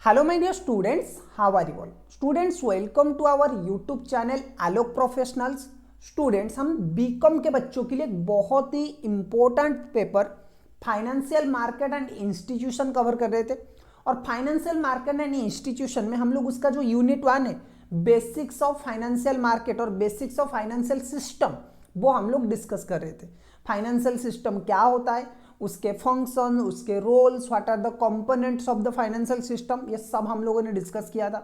Hello my dear students, how are you all? Students, welcome to our YouTube channel Alok professionals. Students, हम BCom के बच्चों के लिए एक बहुत ही important paper financial market and institution cover कर रहे थे। और फाइनेंशियल मार्केट एंड इंस्टीट्यूशन में हम लोग उसका जो यूनिट 1 है, बेसिक्स ऑफ फाइनेंशियल मार्केट और बेसिक्स ऑफ फाइनेंशियल सिस्टम, वो हम लोग डिस्कस कर रहे थे। फाइनेंशियल सिस्टम क्या होता है, उसके फंक्शन, उसके roles, what are the components of the financial system, ये सब हम लोगों ने डिस्कस किया था।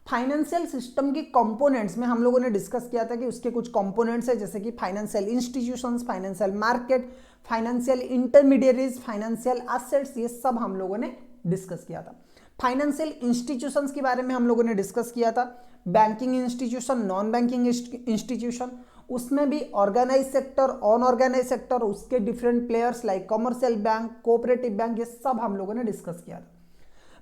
फाइनेंशियल सिस्टम की कंपोनेंट्स में हम लोगों ने डिस्कस किया था कि उसके कुछ कंपोनेंट्स है, जैसे कि financial institutions, financial market, financial intermediaries, financial assets, ये सब हम लोगों ने डिस्कस किया था। फाइनेंशियल इंस्टीट्यूशंस के बारे में हम लोगों ने डिस्कस किया था, banking institution, non banking institution, उसमें भी ऑर्गेनाइज सेक्टर, अनऑर्गेनाइज सेक्टर, उसके different players like commercial bank, cooperative bank, ये सब हम लोगों ने डिस्कस किया था।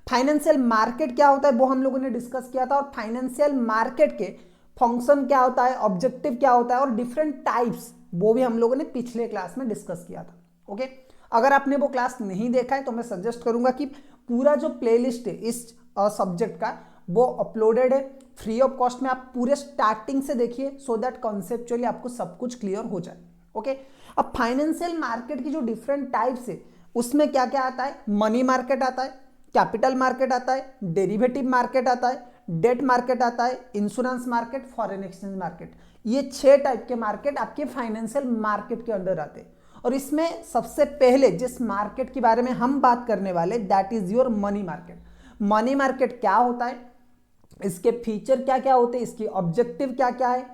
फाइनेंशियल मार्केट क्या होता है वो हम लोगों ने डिस्कस किया था, और फाइनेंशियल मार्केट के फंक्शन क्या होता है, ऑब्जेक्टिव क्या होता है, और डिफरेंट टाइप्स, वो भी हम लोगों ने पिछले क्लास में डिस्कस किया था। ओके, अगर आपने वो क्लास नहीं देखा है तो मैं सजेस्ट करूंगा कि पूरा जो प्लेलिस्ट है इस सब्जेक्ट का, वो अपलोडेड है फ्री ऑफ कॉस्ट में। आप पूरे स्टार्टिंग से देखिए, सो दैट कॉन्सेप्चुअली आपको सब कुछ क्लियर हो जाए। ओके, अब फाइनेंशियल मार्केट की जो डिफरेंट टाइप्स है, उसमें क्या क्या आता है, मनी मार्केट आता है, कैपिटल मार्केट आता है, डेरिवेटिव मार्केट आता है, डेट मार्केट आता है, insurance market, foreign exchange market. ये 6 टाइप के मार्केट आपके फाइनेंशियल मार्केट के अंडर आते हैं। और इसमें सबसे पहले जिस मार्केट के बारे में हम बात करने वाले, that is your money market. Money market क्या होता है, इसके फीचर क्या क्या होते हैं, इसकी ऑब्जेक्टिव क्या क्या है,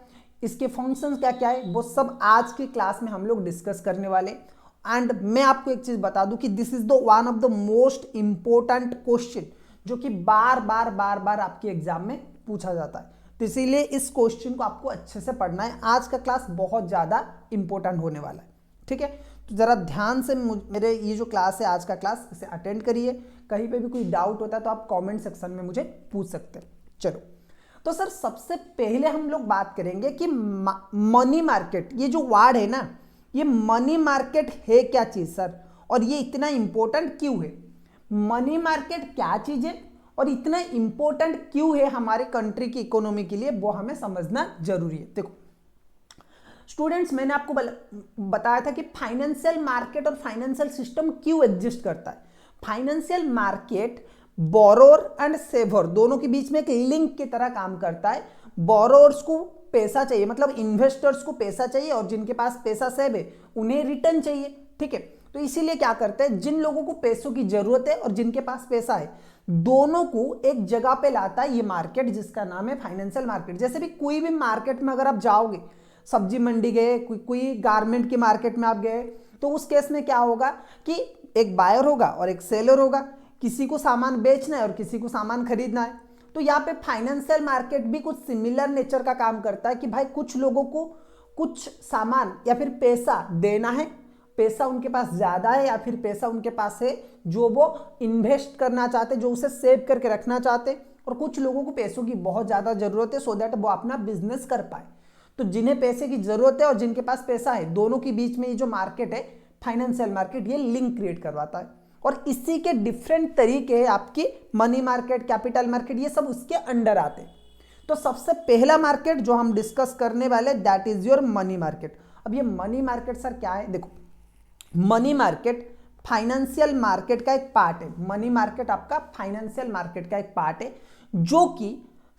इसके फंक्शंस क्या क्या है, वो सब आज की क्लास में हम लोग डिस्कस करने वाले। एंड मैं आपको एक चीज बता दूं कि this is the one of the most important question, जो कि बार बार बार बार आपके एग्जाम में पूछा जाता है। तो इसीलिए इस क्वेश्चन को आपको अच्छे से पढ़ना है। आज का क्लास बहुत ज्यादा इंपॉर्टेंट होने वाला है, ठीक है। तो जरा ध्यान से मेरे ये जो क्लास है, आज का क्लास, इसे अटेंड करिए। कहीं पे भी कोई डाउट होता है तो आप कमेंट सेक्शन में मुझे पूछ सकते हैं। चलो, तो सर सबसे पहले हम लोग बात करेंगे कि मनी मार्केट, ये जो वर्ड है ना, ये मनी मार्केट है क्या चीज सर, और ये इतना इंपॉर्टेंट क्यों है। मनी मार्केट क्या चीज है और इतना इंपॉर्टेंट क्यों है हमारे कंट्री की इकोनॉमी के लिए, वो हमें समझना जरूरी है। देखो स्टूडेंट्स, मैंने आपको बताया था कि फाइनेंशियल मार्केट और फाइनेंशियल सिस्टम क्यों एग्जिस्ट करता है। Financial market borrower and saver दोनों के बीच में एक लिंक की तरह काम करता है। बोरोर्स को पैसा चाहिए, मतलब इन्वेस्टर्स को पैसा चाहिए, और जिनके पास पैसा सेव है उन्हें रिटर्न चाहिए, ठीक है। तो इसीलिए क्या करते हैं, जिन लोगों को पैसों की जरूरत है और जिनके पास पैसा है, दोनों को एक जगह पे लाता है ये मार्केट, जिसका नाम है फाइनेंशियल मार्केट। जैसे भी कोई भी मार्केट में अगर आप जाओगे, सब्जी मंडी गए, कोई गारमेंट की मार्केट में आप गए, तो उस केस में क्या होगा कि एक बायर होगा और एक सेलर होगा। किसी को सामान बेचना है और किसी को सामान खरीदना है। तो यहाँ पे फाइनेंशियल मार्केट भी कुछ सिमिलर नेचर का काम करता है कि भाई कुछ लोगों को कुछ सामान या फिर पैसा देना है, पैसा उनके पास ज्यादा है या फिर पैसा उनके पास है जो वो इन्वेस्ट करना चाहते, जो उसे सेव करके रखना चाहते, और कुछ लोगों को पैसों की बहुत ज्यादा जरूरत है, सो दैट वो अपना बिजनेस कर पाए। तो जिन्हें पैसे की जरूरत है और जिनके पास पैसा है, दोनों के बीच में ये जो मार्केट है फाइनेंशियल मार्केट, ये लिंक क्रिएट करवाता है। और इसी के डिफरेंट तरीके हैं आपकी मनी मार्केट, कैपिटल मार्केट, ये सब उसके अंडर आते हैं। तो सबसे पहला मार्केट जो हम डिस्कस करने वाले, that is your money market. अब ये मनी मार्केट सर क्या है, देखो मनी मार्केट फाइनेंशियल मार्केट का एक पार्ट है। मनी मार्केट आपका फाइनेंशियल मार्केट का एक पार्ट है, जो कि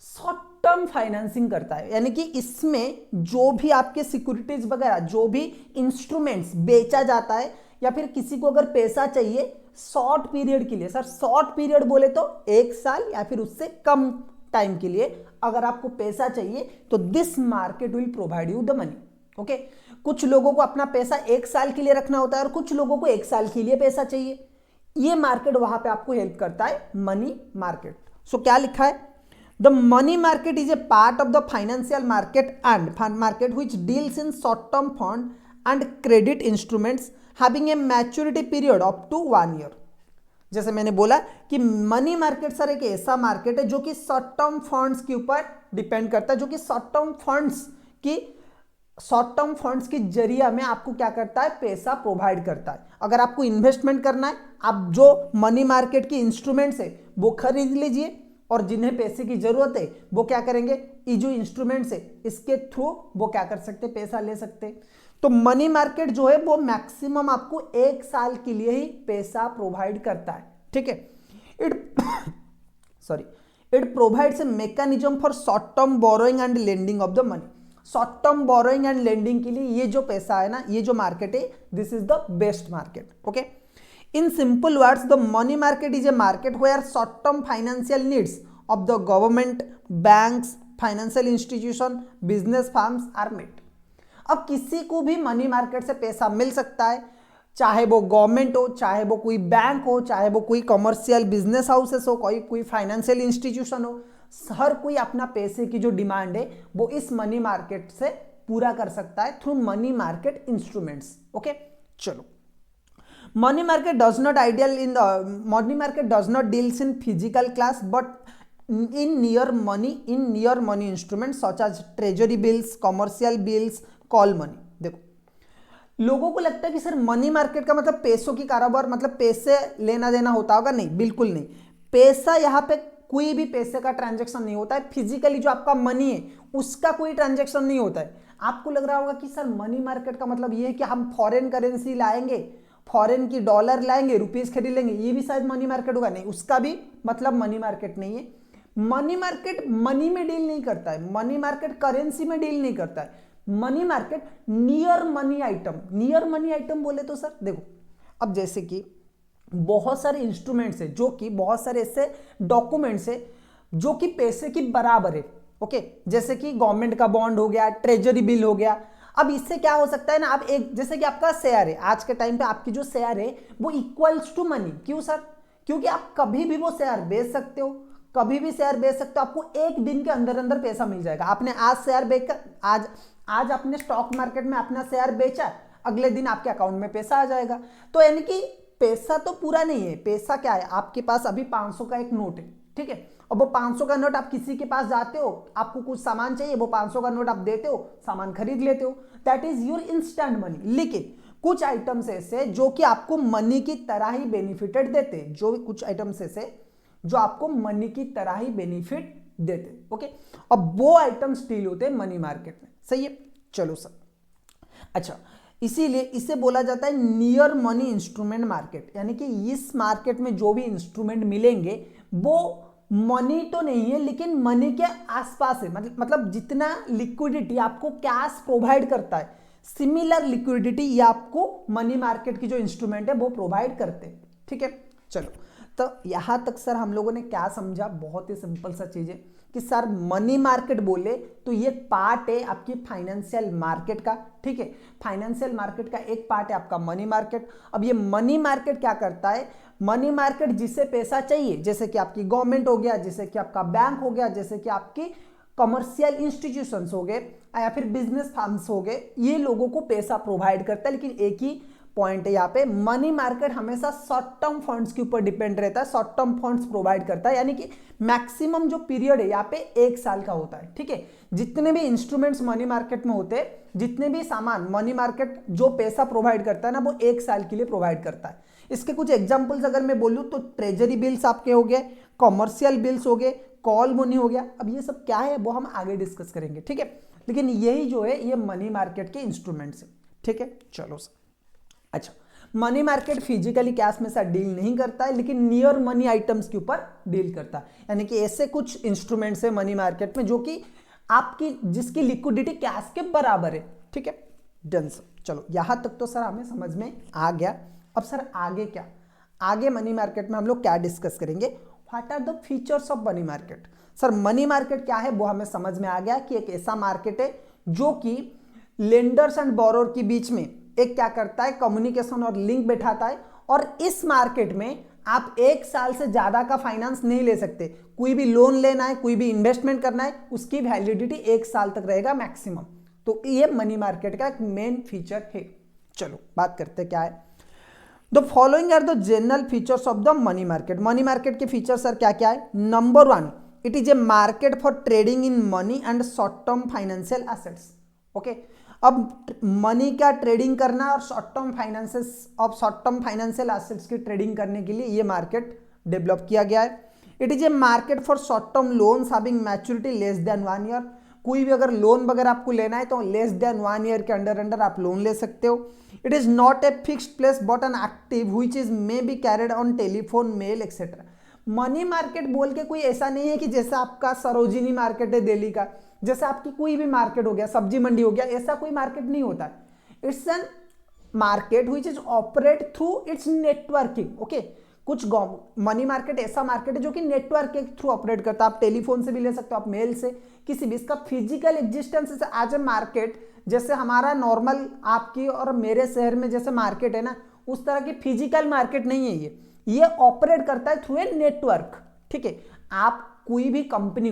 शॉर्ट टर्म फाइनेंसिंग करता है। यानी कि इसमें जो भी आपके सिक्योरिटीज वगैरह, जो भी इंस्ट्रूमेंट्स बेचा जाता है, या फिर किसी को अगर पैसा चाहिए शॉर्ट पीरियड के लिए, सर शॉर्ट पीरियड बोले तो 1 साल या फिर उससे कम टाइम के लिए अगर आपको पैसा चाहिए, तो this market will provide you the money. Okay, कुछ लोगों को अपना पैसा 1 साल के लिए रखना होता है और कुछ लोगों को 1 साल के लिए पैसा चाहिए। ये मार्केट वहां पे आपको हेल्प करता है, मनी मार्केट। सो क्या लिखा है, the money market is a part of the financial market and fund market which deals in short term fund and credit instruments having a maturity period up to 1 year. जैसे मैंने बोला कि money market sir एक ऐसा market है जो कि short term funds के ऊपर डिपेंड करता है, जो कि शॉर्ट टर्म फंड्स की शॉर्ट टर्म फंड्स के जरिए में आपको क्या करता है, पैसा प्रोवाइड करता है। अगर आपको इन्वेस्टमेंट करना है, आप जो मनी मार्केट की इंस्ट्रूमेंट्स है वो खरीद लीजिए, और जिन्हें पैसे की जरूरत है वो क्या करेंगे, ये जो इंस्ट्रूमेंट्स है इसके थ्रू वो क्या कर सकते, पैसा ले सकते। तो मनी मार्केट जो है वो मैक्सिमम आपको 1 साल के लिए ही पैसा प्रोवाइड करता है, ठीक है। It provides a mechanism for short term borrowing and lending of the money. Short term borrowing and lending के लिए ये जो पैसा है ना, ये जो मार्केट है, this is the best market, okay. In simple words, the money market is a market where short-term financial needs of the government, banks, financial institution, business firms are met. अब किसी को भी मनी मार्केट से पैसा मिल सकता है, चाहे वो गवर्नमेंट हो, चाहे वो कोई बैंक हो, चाहे वो कोई कमर्शियल बिजनेस हाउसेस हो, कोई फाइनेंशियल इंस्टीट्यूशन हो। हर कोई अपना पैसे की जो डिमांड है वो इस मनी मार्केट से पूरा कर सकता है through money market instruments, okay. चलो, money market does not deals in physical class but in near money instruments such as treasury bills, commercial bills, call money। देखो, लोगों को लगता है कि सर मनी मार्केट का मतलब पैसों की कारोबार, मतलब पैसे लेना देना होता होगा। नहीं, बिल्कुल नहीं। पैसा यहाँ पे कोई भी पैसे का ट्रांजैक्शन नहीं होता है। फिजिकली जो आपका मनी है उसका कोई ट्रांजैक्शन नहीं होता है। आपको लग रहा होगा कि सर मनी मार्केट का मतलब ये है कि हम फॉरेन करेंसी लाएंगे, फॉरेन की डॉलर लाएंगे, रुपीस खरीद लेंगे, ये भी शायद मनी मार्केट होगा। नहीं, उसका भी मतलब मनी मार्केट नहीं है। मनी मार्केट मनी में डील नहीं करता है, मनी मार्केट करेंसी में डील नहीं करता है। Money market near money item बोले तो सर देखो, अब जैसे कि बहुत सारे इंस्ट्रूमेंट्स है, जो कि बहुत सारे ऐसे डॉक्यूमेंट्स है जो कि पैसे की बराबर है, ओके। जैसे कि गवर्नमेंट का बॉन्ड हो गया, ट्रेजरी बिल हो गया। अब इससे क्या हो सकता है ना, आप एक, जैसे कि आपका शेयर है, आज के टाइम पे आपकी जो शेयर है वो इक्वल्स टू मनी। क्यों सर? क्योंकि आप कभी भी वो शेयर बेच सकते हो, कभी भी शेयर बेच सकते हो, आपको एक दिन के अंदर अंदर पैसा मिल जाएगा। आपने आज शेयर बेचकर आज आपने स्टॉक मार्केट में अपना शेयर बेचा, अगले दिन आपके अकाउंट में पैसा आ जाएगा। तो यानी कि पैसा तो पूरा नहीं है। पैसा क्या है, आपके पास अभी 500 का एक नोट है, ठीक है, और वो 500 का नोट आप किसी के पास जाते हो, आपको कुछ सामान चाहिए, वो 500 का नोट आप देते हो, सामान खरीद लेते हो, that is your instant money. लेकिन कुछ आइटम्स ऐसे जो कि आपको मनी की तरह ही बेनिफिटेड देते हैं, जो कुछ आइटम्स ऐसे जो आपको मनी की तरह ही बेनिफिट देते, ओके। अब वो आइटम्स डील होते हैं मनी मार्केट में, सही है। चलो सर, अच्छा, इसीलिए इसे बोला जाता है नियर मनी इंस्ट्रूमेंट मार्केट, यानी कि इस मार्केट में जो भी इंस्ट्रूमेंट मिलेंगे वो मनी तो नहीं है लेकिन मनी के आसपास है। मतलब जितना लिक्विडिटी आपको कैश प्रोवाइड करता है, सिमिलर लिक्विडिटी ये आपको मनी मार्केट की जो इंस्ट्रूमेंट है वो प्रोवाइड करते हैं, ठीक है। चलो, तो यहां तक सर हम लोगों ने क्या समझा, बहुत ही सिंपल सा चीज है कि सर मनी मार्केट बोले तो ये पार्ट है आपकी फाइनेंशियल मार्केट का, ठीक है। फाइनेंशियल मार्केट का एक पार्ट है आपका मनी मार्केट। अब ये मनी मार्केट क्या करता है, मनी मार्केट जिसे पैसा चाहिए, जैसे कि आपकी गवर्नमेंट हो गया, जैसे कि आपका बैंक हो गया, जैसे कि आपकी कमर्शियल इंस्टीट्यूशंस हो गए या फिर बिजनेस फर्म्स हो गए, ये लोगों को पैसा प्रोवाइड करता है। लेकिन एक ही पॉइंट है यहाँ पे, मनी मार्केट हमेशा शॉर्ट टर्म फंड्स के ऊपर डिपेंड रहता है, शॉर्ट टर्म फंड्स प्रोवाइड करता है, यानी कि मैक्सिमम जो पीरियड है यहाँ पे 1 साल का होता है, ठीक है। जितने भी इंस्ट्रूमेंट्स मनी मार्केट में होते हैं, जितने भी सामान मनी मार्केट जो पैसा प्रोवाइड करता है ना, वो 1 साल के लिए प्रोवाइड करता है। इसके कुछ एग्जाम्पल्स अगर मैं बोलूँ तो ट्रेजरी बिल्स आपके हो गए, कॉमर्शियल बिल्स हो गए, कॉल मनी हो गया। अब ये सब क्या है वो हम आगे डिस्कस करेंगे, ठीक है। लेकिन यही जो है ये मनी मार्केट के इंस्ट्रूमेंट्स है, ठीक है। चलो सर, अच्छा, मनी मार्केट फिजिकली कैश में साथ डील नहीं करता है लेकिन नियर मनी आइटम्स के ऊपर डील करता है, यानी कि ऐसे कुछ इंस्ट्रूमेंट्स है मनी मार्केट में जो कि आपकी जिसकी लिक्विडिटी कैश के बराबर है, ठीक है। डन सर, चलो यहां तक तो सर हमें समझ में आ गया। अब सर आगे क्या, आगे मनी मार्केट में हम लोग क्या डिस्कस करेंगे, what are the features of money market. Sir money market क्या है वो हमें समझ में आ गया कि एक ऐसा मार्केट है जो कि लेंडर्स एंड बोरोर के बीच में एक क्या करता है, कम्युनिकेशन और लिंक बैठाता है। और इस मार्केट में आप 1 साल से ज्यादा का फाइनेंस नहीं ले सकते। कोई भी लोन लेना है, कोई भी इन्वेस्टमेंट करना है, उसकी वैलिडिटी 1 साल तक रहेगा मैक्सिमम। तो ये मनी मार्केट का एक मेन फीचर है। चलो बात करते क्या है, the following are the general features of the money market. Money market के फीचर्स सर क्या क्या है। Number 1, it is a market for trading in money and short term financial assets, okay. अब मनी का ट्रेडिंग करना और short term financial assets की trading करने के लिए ये मार्केट डेवलप किया गया है। It is a market for short term loans having maturity less than 1 year. कोई भी अगर लोन वगैरह आपको लेना है तो लेस देन 1 ईयर के अंडर आप लोन ले सकते हो। It is not a fixed place but an active which is may be carried on telephone, mail etcetera. Money market बोल के कोई ऐसा नहीं है कि जैसे आपका सरोजिनी मार्केट है दिल्ली का, जैसे आपकी कोई भी मार्केट हो गया, सब्जी मंडी हो गया, ऐसा कोई मार्केट नहीं होता है। It's an market which is operate through it's networking. Okay, कुछ मनी मार्केट ऐसा मार्केट है जो कि नेटवर्क के थ्रू ऑपरेट करता है। आप टेलीफोन से भी ले सकते हो, आप मेल से, किसी भी। इसका physical existence as a market, जैसे हमारा नॉर्मल आपकी और मेरे शहर में जैसे मार्केट है ना, उस तरह की फिजिकल मार्केट नहीं है ये ऑपरेट करता है थ्रू ए नेटवर्क। ठीक है, आप कोई भी कंपनी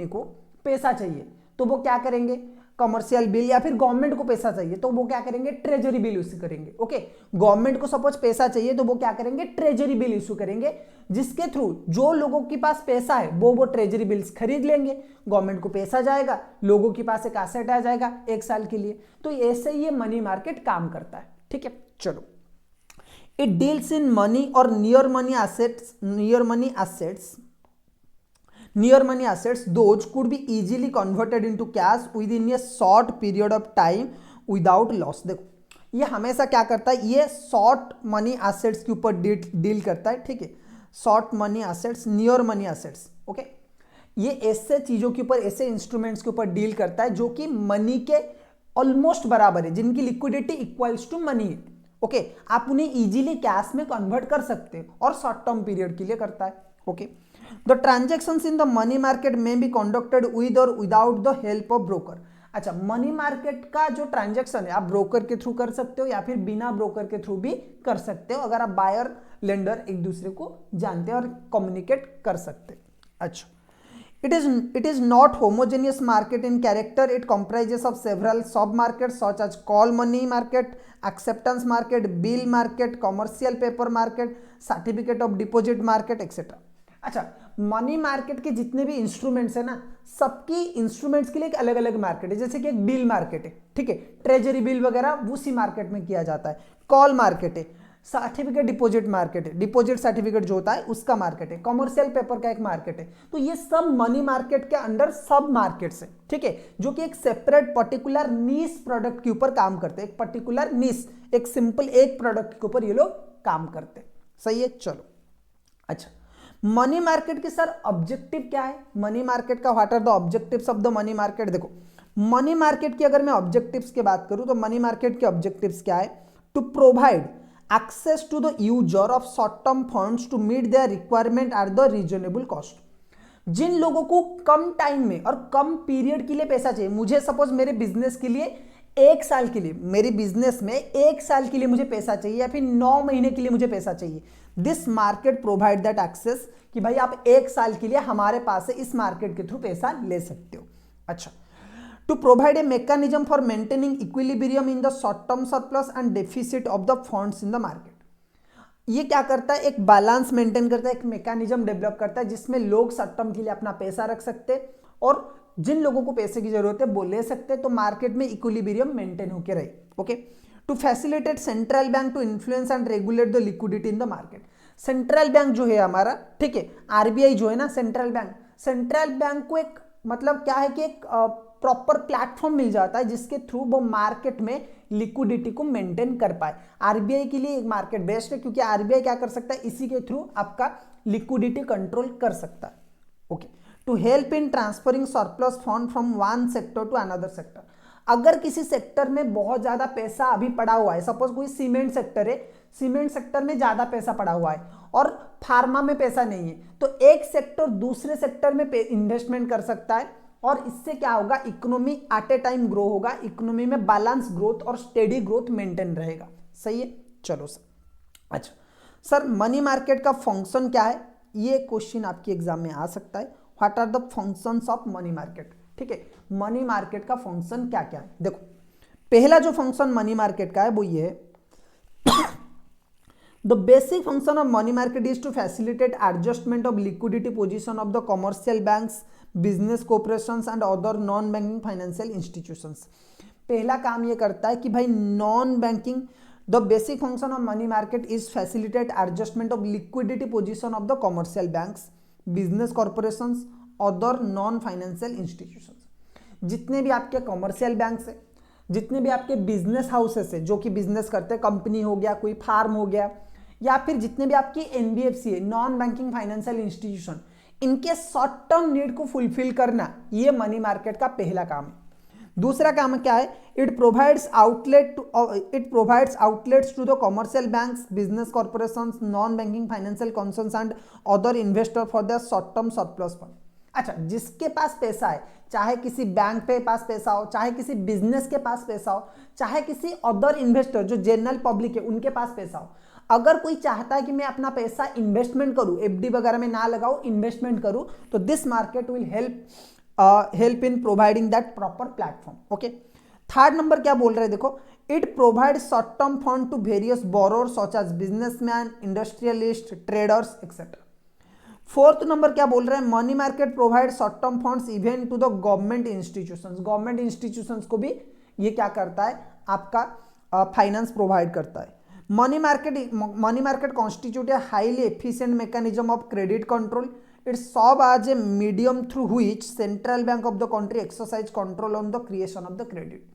को पैसा चाहिए तो वो क्या करेंगे, कमर्शियल बिल, या फिर गवर्नमेंट को पैसा चाहिए तो वो क्या करेंगे, ट्रेजरी बिल इश्यू करेंगे। ओके, गवर्नमेंट को सपोज पैसा चाहिए तो वो क्या करेंगे, ट्रेजरी बिल इश्यू करेंगे, जिसके थ्रू जो लोगों के पास पैसा है वो ट्रेजरी बिल्स खरीद लेंगे, गवर्नमेंट को पैसा जाएगा, लोगों के पास एक एसेट आ जाएगा 1 साल के लिए। तो ऐसे ही ये मनी मार्केट काम करता है। ठीक है, चलो, इट डील्स इन मनी और near money assets those could be easily converted into cash within a short period of time without loss। देखो ये हमेशा क्या करता है, ये शॉर्ट मनी एसेट्स के ऊपर डील करता है। ठीक है, short money assets, near money assets. Okay, ये ऐसे चीजों के ऊपर, ऐसे इंस्ट्रूमेंट्स के ऊपर डील करता है जो कि मनी के ऑलमोस्ट बराबर है, जिनकी लिक्विडिटी इक्वल्स टू मनी है। ओके, आप उन्हें इजीली कैश में कन्वर्ट कर सकते हो और शॉर्ट टर्म पीरियड के लिए करता है। Okay, the transactions in the money market में बी कंडक्टेड विद और without the help of broker. अच्छा, मनी मार्केट का जो ट्रांजेक्शन है आप ब्रोकर के थ्रू कर सकते हो या फिर बिना ब्रोकर के थ्रू भी कर सकते हो, अगर आप बायर लेंडर एक दूसरे को जानते हैं और कम्युनिकेट कर सकते हैं। अच्छा, it is not homogeneous market in character. It comprises of several sub markets such as call money market, acceptance market, bill market, commercial paper market, certificate of deposit market, etc. अच्छा, money market के जितने भी instruments है ना, सबकी instruments के लिए एक अलग अलग मार्केट है। जैसे कि एक बिल मार्केट है, ठीक है, ट्रेजरी बिल वगैरह उसी मार्केट में किया जाता है। कॉल मार्केट है, सर्टिफिकेट डिपॉजिट मार्केट है, डिपॉजिट सर्टिफिकेट जो होता है उसका मार्केट है, कमर्शियल पेपर का एक मार्केट है। तो ये सब मनी मार्केट के अंडर सब मार्केट्स है। ठीक है, जो कि एक सेपरेट पर्टिकुलर नीश प्रोडक्ट के ऊपर काम करते हैं, एक पर्टिकुलर नीश, एक सिंपल एक प्रोडक्ट के ऊपर ये लोग काम करते हैं। सही है, चलो। अच्छा, मनी मार्केट के सर ऑब्जेक्टिव क्या है, मनी मार्केट का what are the objectives of the money market. देखो, मनी मार्केट की अगर मैं ऑब्जेक्टिव्स की बात करूं तो मनी मार्केट के ऑब्जेक्टिव्स क्या है, to provide access to the user of short term funds to meet their requirement at the reasonable cost। जिन लोगों को कम टाइम में और कम पीरियड के लिए पैसा चाहिए, मुझे सपोज मेरे बिजनेस के लिए 1 साल के लिए, मेरी बिजनेस में 1 साल के लिए मुझे पैसा चाहिए या फिर 9 महीने के लिए मुझे पैसा चाहिए, this market provide that access, कि भाई आप 1 साल के लिए हमारे पास से इस मार्केट के थ्रू पैसा ले सकते हो। अच्छा, to provide a mechanism for maintaining equilibrium in the short term surplus and deficit of the funds in the market। ये क्या करता है, एक बैलेंस मेंटेन करता है, एक मैकेनिज्म डेवलप करता है जिसमें लोग शॉर्ट टर्म के लिए अपना पैसा रख सकते हैं और जिन लोगों को पैसे की जरूरत है वो ले सकते हैं, तो मार्केट में इक्विलिब्रियम मेंटेन होकर रहे। Okay, to facilitate central bank to influence and regulate the liquidity in the market. Central bank जो है हमारा, ठीक है, आरबीआई जो है ना, सेंट्रल बैंक को एक मतलब क्या है कि एक प्रॉपर प्लेटफॉर्म मिल जाता है जिसके थ्रू वो मार्केट में लिक्विडिटी को मेंटेन कर पाए। आरबीआई के लिए एक मार्केट बेस्ट है क्योंकि आरबीआई क्या कर सकता है, इसी के थ्रू आपका लिक्विडिटी कंट्रोल कर सकता है। Okay, to help in transferring surplus fund from one sector to another sector. अगर किसी सेक्टर में बहुत ज्यादा पैसा अभी पड़ा हुआ है, सपोज कोई सीमेंट सेक्टर है, सीमेंट सेक्टर में ज्यादा पैसा पड़ा हुआ है और फार्मा में पैसा नहीं है, तो एक सेक्टर दूसरे सेक्टर में इन्वेस्टमेंट कर सकता है और इससे क्या होगा, इकोनॉमी एट ए टाइम ग्रो होगा, इकोनॉमी में बैलेंस ग्रोथ और स्टेडी ग्रोथ मेंटेन रहेगा। सही है, चलो सर। अच्छा सर, मनी मार्केट का फंक्शन क्या है, ये क्वेश्चन आपके एग्जाम में आ सकता है। What are the functions of money market. ठीक है, मनी मार्केट का फंक्शन क्या क्या है। देखो, पहला जो फंक्शन मनी मार्केट का है वो ये है, the basic function of money market is to facilitate adjustment of liquidity position of the commercial banks, business corporations and other non banking financial institutions। पहला काम ये करता है कि भाई non banking, the basic function of money market is facilitate adjustment of liquidity position of the commercial banks, business corporations, other non financial institutions. जितने भी आपके कॉमर्शियल बैंक्स है, जितने भी आपके बिजनेस हाउसेस है जो कि बिजनेस करते हैं, कंपनी हो गया, कोई फार्म हो गया, या फिर जितने भी आपकी एनबीएफसी है, नॉन बैंकिंग फाइनेंशियल इंस्टीट्यूशन, इनके शॉर्ट टर्म नीड को फुलफिल करना ये मनी मार्केट का पहला काम है। दूसरा काम क्या है, it provides outlets to the commercial banks, business corporations, non banking financial concerns and other investor for the short term surplus fund. अच्छा, जिसके पास पैसा है, चाहे किसी बैंक पे पास पैसा हो, चाहे किसी बिजनेस के पास पैसा हो, चाहे किसी अदर इन्वेस्टर जो जनरल पब्लिक है उनके पास पैसा हो, अगर कोई चाहता है कि मैं अपना पैसा इन्वेस्टमेंट करूं, एफडी वगैरह में ना लगाऊं, इन्वेस्टमेंट करूं, तो this market will help in providing that proper platform. Okay, third number क्या बोल रहे हैं देखो, it provide short term fund to various borrowers such as businessman, industrialist, traders etcetera. Fourth number क्या बोल रहे हैं, money market provide short term funds even to the government institutions. Government institutions को भी ये क्या करता है, आपका फाइनेंस प्रोवाइड करता है। Money market constitute a highly efficient mechanism of credit control. It serve as a medium through which central bank of the country exercise control on the creation of the credit.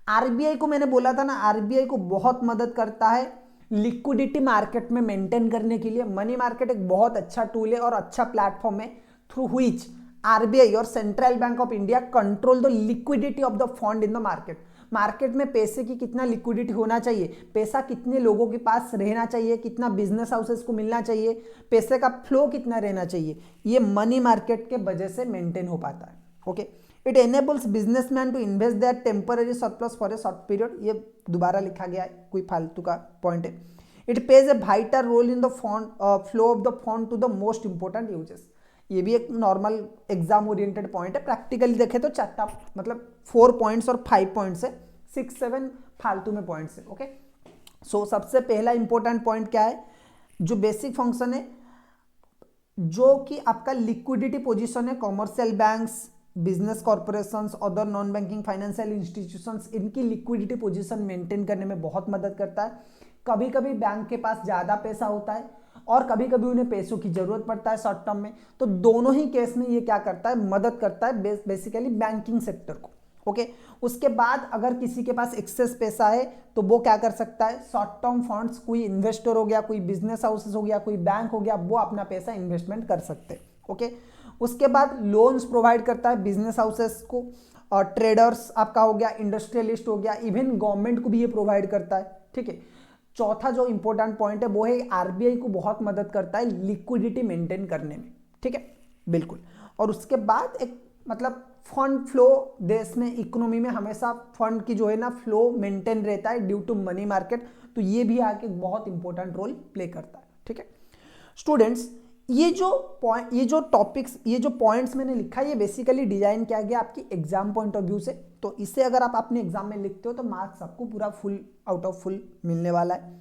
RBI को मैंने बोला था ना, RBI को बहुत मदद करता है लिक्विडिटी मार्केट में मेंटेन करने के लिए। मनी मार्केट एक बहुत अच्छा टूल है और अच्छा प्लेटफॉर्म है थ्रू व्हिच आरबीआई और central bank of India control the liquidity of the fund in the market. Market में पैसे की कितना लिक्विडिटी होना चाहिए, पैसा कितने लोगों के पास रहना चाहिए, कितना बिजनेस हाउसेस को मिलना चाहिए, पैसे का फ्लो कितना रहना चाहिए, ये मनी मार्केट के वजह से मेंटेन हो पाता है। Okay, it enables businessman to invest their temporary surplus for a short period. ये दोबारा लिखा गया है, कोई फालतू का पॉइंट है। It plays a vital role in the flow of the fund to the most important uses. ये भी एक नॉर्मल एग्जाम ओरिएंटेड पॉइंट है, प्रैक्टिकली देखे तो चारटा, मतलब 4 पॉइंट्स और 5 पॉइंट्स है, 6-7 फालतू में पॉइंट्स है। ओके, सो सबसे पहला इंपॉर्टेंट पॉइंट क्या है, जो बेसिक फंक्शन है, जो कि आपका लिक्विडिटी पोजीशन है, commercial banks, business corporations, other non banking financial institutions, इनकी लिक्विडिटी पोजीशन मेंटेन करने में बहुत मदद करता है। कभी कभी बैंक के पास ज़्यादा पैसा होता है और कभी कभी उन्हें पैसों की जरूरत पड़ता है शॉर्ट टर्म में, तो दोनों ही केस में ये क्या करता है, मदद करता है बेसिकली बैंकिंग सेक्टर को। ओके, उसके बाद अगर किसी के पास एक्सेस पैसा है तो वो क्या कर सकता है, शॉर्ट टर्म फंड्स, कोई इन्वेस्टर हो गया, कोई बिजनेस हाउसेस हो गया, कोई बैंक हो गया, वो अपना पैसा इन्वेस्टमेंट कर सकते हैं। ओके, उसके बाद लोन्स प्रोवाइड करता है बिजनेस हाउसेस को, और ट्रेडर्स आपका हो गया, इंडस्ट्रियलिस्ट हो गया, इवन गवर्नमेंट को भी ये प्रोवाइड करता है। ठीक है, चौथा जो इंपॉर्टेंट पॉइंट है वो है आरबीआई को बहुत मदद करता है लिक्विडिटी मेंटेन करने में। ठीक है, बिल्कुल। और उसके बाद एक मतलब फंड फ्लो, देश में इकोनॉमी में हमेशा फंड की जो है ना फ्लो मेंटेन रहता है ड्यू टू मनी मार्केट, तो ये भी आके बहुत इंपॉर्टेंट रोल प्ले करता है। ठीक है स्टूडेंट्स, ये जो टॉपिक्स, ये जो पॉइंट्स मैंने लिखा है, ये बेसिकली डिजाइन किया गया आपकी एग्जाम पॉइंट ऑफ व्यू से, तो इससे अगर आप अपने एग्जाम में लिखते हो तो मार्क्स आपको पूरा फुल आउट ऑफ फुल मिलने वाला है।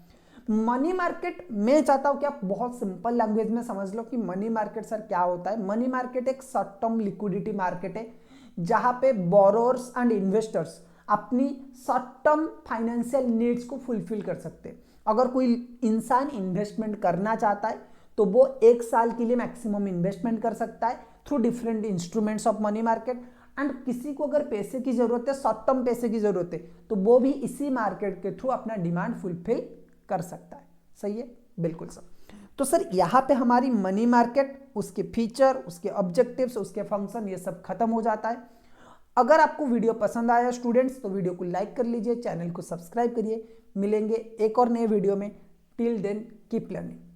मनी मार्केट, मैं चाहता हूं कि आप बहुत सिंपल लैंग्वेज में समझ लो कि मनी मार्केट सर क्या होता है। मनी मार्केट एक शॉर्ट टर्म लिक्विडिटी मार्केट है जहां पे बोरोअर्स एंड इन्वेस्टर्स अपनी शॉर्ट टर्म फाइनेंशियल नीड्स को फुलफिल कर सकते हैं। अगर कोई इंसान इन्वेस्टमेंट करना चाहता है तो वो 1 साल के लिए मैक्सिमम इन्वेस्टमेंट कर सकता है through different instruments of money market. And किसी को अगर पैसे की जरूरत है, शॉर्ट टर्म पैसे की जरूरत है, तो वो भी इसी मार्केट के थ्रू अपना डिमांड फुलफिल कर सकता है। सही है, बिल्कुल सर। तो सर यहाँ पे हमारी मनी मार्केट, उसके फीचर, उसके ऑब्जेक्टिव्स, उसके फंक्शन, ये सब खत्म हो जाता है। अगर आपको वीडियो पसंद आया स्टूडेंट्स तो वीडियो को लाइक कर लीजिए, चैनल को सब्सक्राइब करिए। मिलेंगे एक और नए वीडियो में। Till then keep learning.